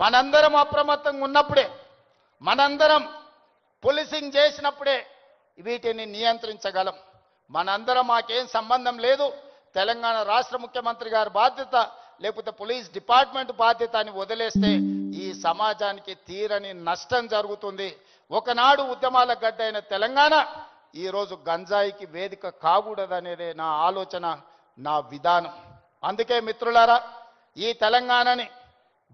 మనందరం అప్రమత్తంగా ఉన్నప్పుడే, మనందరం పోలీసింగ్ చేసినప్పుడే వీటిని నియంత్రించగలం. మనందరం మాకేం సంబంధం లేదు, తెలంగాణ రాష్ట్ర ముఖ్యమంత్రి గారి బాధ్యత లేకపోతే పోలీస్ డిపార్ట్మెంట్ బాధ్యత అని వదిలేస్తే ఈ సమాజానికి తీరని నష్టం జరుగుతుంది. ఒకనాడు ఉద్యమాల గడ్డ అయిన తెలంగాణ ఈరోజు గంజాయికి వేదిక కాకూడదనేదే నా ఆలోచన, నా విధానం. అందుకే మిత్రులారా, ఈ తెలంగాణని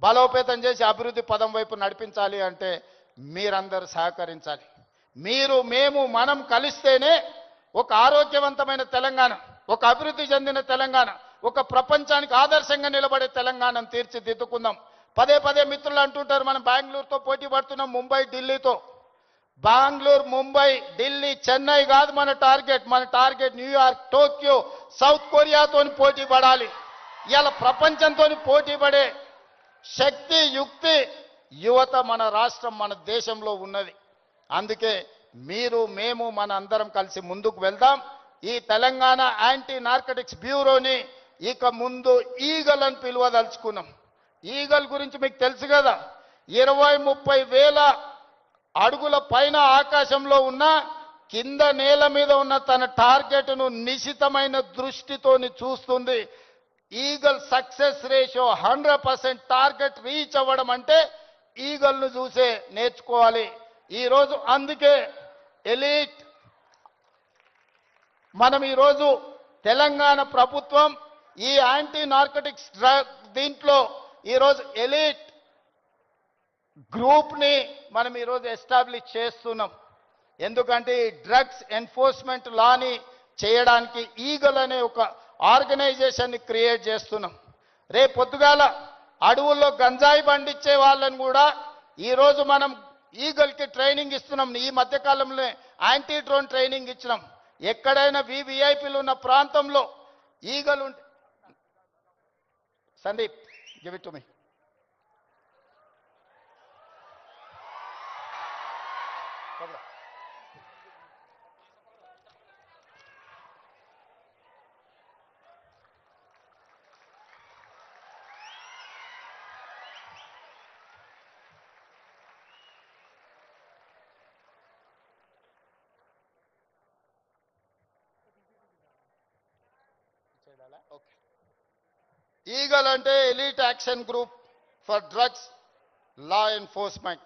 బలోపేతం చేసి అభివృద్ధి పదం వైపు నడిపించాలి అంటే మీరందరూ సహకరించాలి. మీరు, మేము, మనం కలిస్తేనే ఒక ఆరోగ్యవంతమైన తెలంగాణ, ఒక అభివృద్ధి చెందిన తెలంగాణ, ఒక ప్రపంచానికి ఆదర్శంగా నిలబడే తెలంగాణను తీర్చిదిద్దుకుందాం. పదే పదే మిత్రులు అంటుంటారు మనం బెంగళూరుతో పోటీ పడుతున్నాం, ముంబై ఢిల్లీతో. బెంగళూరు, ముంబై, ఢిల్లీ, చెన్నై కాదు మన టార్గెట్ న్యూయార్క్, టోక్యో, సౌత్ కొరియాతో పోటీ పడాలి. ఇలా ప్రపంచంతో పోటీ పడే శక్తి, యుక్తి, యువత మన రాష్ట్రం, మన దేశంలో ఉన్నది. అందుకే మీరు, మేము, మన అందరం కలిసి ముందుకు వెళ్దాం. ఈ తెలంగాణ యాంటీ నార్కటిక్స్ బ్యూరోని ఇక ముందు ఈగల్ అని పిలువదలుచుకున్నాం. ఈగల్ గురించి మీకు తెలుసు కదా, 20-30 వేల అడుగుల పైన ఆకాశంలో ఉన్న, కింద నేల మీద ఉన్న తన టార్గెట్ను నిశితమైన దృష్టితోని చూస్తుంది. Eagle success ratio 100%. Target reach అవ్వడం అంటే ఈగల్ను చూసే నేర్చుకోవాలి ఈరోజు. అందుకే ఎలీట్ మనం ఈరోజు తెలంగాణ ప్రభుత్వం ఈ యాంటీ నార్కటిక్స్ దీంట్లో ఈరోజు ఎలీట్ గ్రూప్ని మనం ఈరోజు ఎస్టాబ్లిష్ చేస్తున్నాం. ఎందుకంటే ఈ డ్రగ్స్ ఎన్ఫోర్స్మెంట్ లాని చేయడానికి ఈగల్ అనే ఒక ఆర్గనైజేషన్ని క్రియేట్ చేస్తున్నాం. రేపు పొద్దుగాల అడవుల్లో గంజాయి పండించే వాళ్ళని కూడా ఈరోజు మనం ఈగల్కి ట్రైనింగ్ ఇస్తున్నాం. ఈ మధ్యకాలంలో యాంటీ డ్రోన్ ట్రైనింగ్ ఇచ్చినాం. ఎక్కడైనా వివిఐపీలు ఉన్న ప్రాంతంలో ఈగలు ఉంటే, Sandeep give it to me. Eagle అంటే elite action group for drugs law enforcement.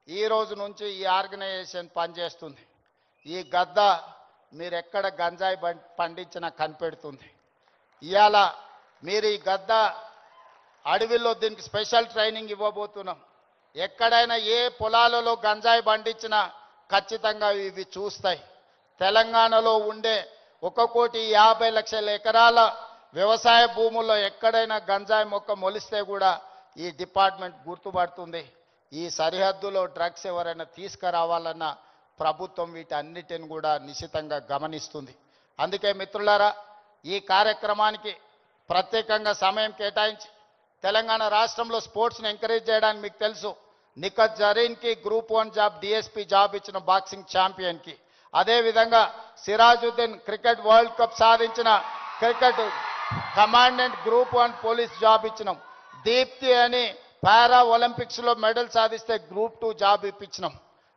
ఈ రోజు నుంచి ఈ ఆర్గనైజేషన్ పనిచేస్తుంది. ఈ గద్ద మీరు ఎక్కడ గంజాయి పండించినా కనిపెడుతుంది. ఇవాళ మీరు ఈ గద్ద అడవిలో దీనికి స్పెషల్ ట్రైనింగ్ ఇవ్వబోతున్నాం. ఎక్కడైనా ఏ పొలాలలో గంజాయి పండించినా ఖచ్చితంగా ఇవి చూస్తాయి. తెలంగాణలో ఉండే 1,50,00,000 ఎకరాల వ్యవసాయ భూముల్లో ఎక్కడైనా గంజాయి మొక్క మొలిస్తే కూడా ఈ డిపార్ట్మెంట్ గుర్తుపడుతుంది. ఈ సరిహద్దులో డ్రగ్స్ ఎవరైనా తీసుకురావాలన్నా ప్రభుత్వం వీటన్నిటిని కూడా నిశితంగా గమనిస్తుంది. అందుకే మిత్రులారా, ఈ కార్యక్రమానికి ప్రత్యేకంగా సమయం కేటాయించి తెలంగాణ రాష్ట్రంలో స్పోర్ట్స్ని ఎంకరేజ్ చేయడానికి మీకు తెలుసు, నిఖత్ జరీన్కి గ్రూప్ 1 జాబ్, డిఎస్పీ జాబ్ ఇచ్చిన బాక్సింగ్ ఛాంపియన్కి, అదేవిధంగా సిరాజుద్దీన్ క్రికెట్ వరల్డ్ కప్ సాధించిన cricket commandant group 1 police job ఇచ్చినాం. దీప్తి అని పారా ఒలింపిక్స్లో మెడల్ సాధిస్తే గ్రూప్ 2 జాబ్ ఇప్పించినాం.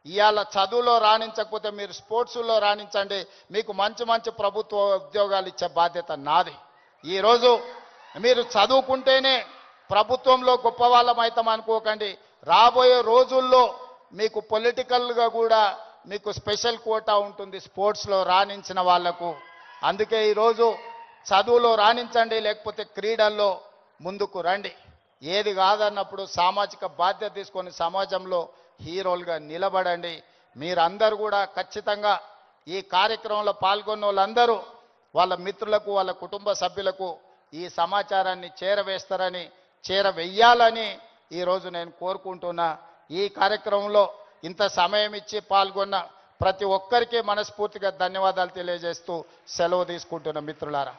ఇవాళ చదువులో రాణించకపోతే మీరు స్పోర్ట్స్లో రాణించండి, మీకు మంచి మంచి ప్రభుత్వ ఉద్యోగాలు ఇచ్చే బాధ్యత నాది. ఈరోజు మీరు చదువుకుంటేనే ప్రభుత్వంలో గొప్ప వాళ్ళం అవుతాం అనుకోకండి. రాబోయే రోజుల్లో మీకు పొలిటికల్గా కూడా మీకు స్పెషల్ కోటా ఉంటుంది స్పోర్ట్స్లో రాణించిన వాళ్లకు. అందుకే ఈరోజు చదువులో రాణించండి, లేకపోతే క్రీడల్లో ముందుకు రండి. ఏది కాదన్నప్పుడు సామాజిక బాధ్యత తీసుకొని సమాజంలో హీరోలుగా నిలబడండి. మీరందరూ కూడా ఖచ్చితంగా ఈ కార్యక్రమంలో పాల్గొన్న వాళ్ళందరూ వాళ్ళ మిత్రులకు, వాళ్ళ కుటుంబ సభ్యులకు ఈ సమాచారాన్ని చేరవేస్తారని, చేరవేయాలని ఈరోజు నేను కోరుకుంటున్నా. ఈ కార్యక్రమంలో ఇంత సమయం ఇచ్చి పాల్గొన్న ప్రతి ఒక్కరికి మనస్ఫూర్తిగా ధన్యవాదాలు తెలియజేస్తూ సెలవు తీసుకుంటున్న మిత్రులారా.